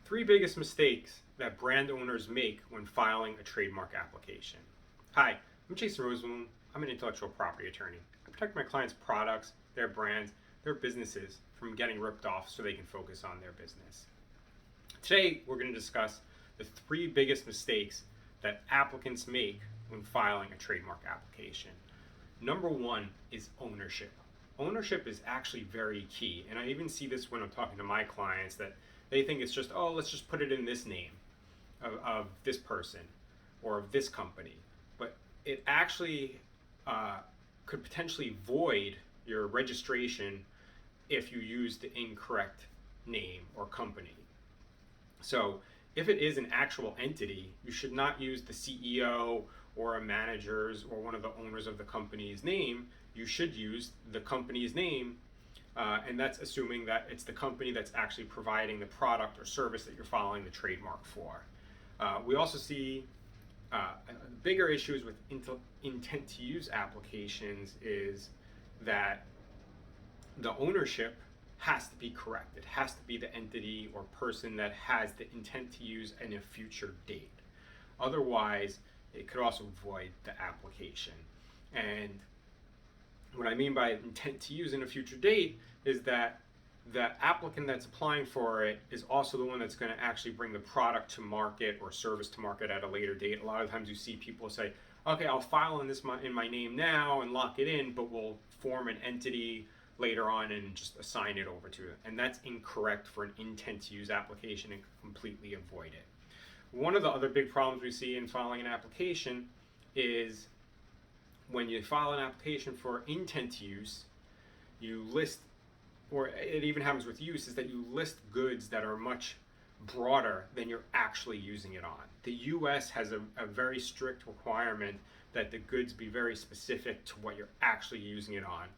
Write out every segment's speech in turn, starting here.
Three biggest mistakes that brand owners make when filing a trademark application. Hi, I'm Jason Rosenblum. I'm an intellectual property attorney. I protect my clients' products, their brands, their businesses from getting ripped off so they can focus on their business. Today, we're going to discuss the three biggest mistakes that applicants make when filing a trademark application. Number one is ownership. Ownership is actually very key, and I even see this when I'm talking to my clients that they think it's just, oh, let's just put it in this name of this person or of this company. But it actually could potentially void your registration if you use the incorrect name or company. So if it is an actual entity, you should not use the CEO or a manager's or one of the owners of the company's name. You should use the company's name, and that's assuming that it's the company that's actually providing the product or service that you're filing the trademark for. We also see bigger issues with intent to use applications is that the ownership has to be correct. It has to be the entity or person that has the intent to use in a future date. Otherwise, it could also void the application. And what I mean by intent to use in a future date is that the applicant that's applying for it is also the one that's going to actually bring the product to market or service to market at a later date. A lot of times you see people say, okay, I'll file in my name now and lock it in, but we'll form an entity later on and just assign it over to it. And that's incorrect for an intent to use application and completely avoid it. One of the other big problems we see in filing an application is when you file an application for intent to use, you list, or it even happens with use, is that you list goods that are much broader than you're actually using it on. The US has a very strict requirement that the goods be very specific to what you're actually using it on.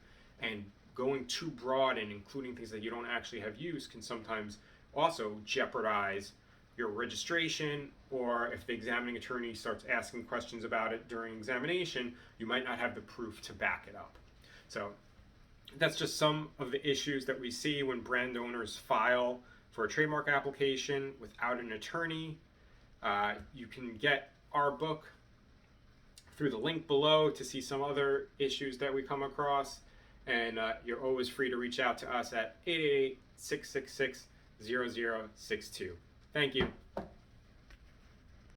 And going too broad and including things that you don't actually have use can sometimes also jeopardize your registration, or if the examining attorney starts asking questions about it during examination, you might not have the proof to back it up. So that's just some of the issues that we see when brand owners file for a trademark application without an attorney. You can get our book through the link below to see some other issues that we come across. And you're always free to reach out to us at 888-666-0062. Thank you.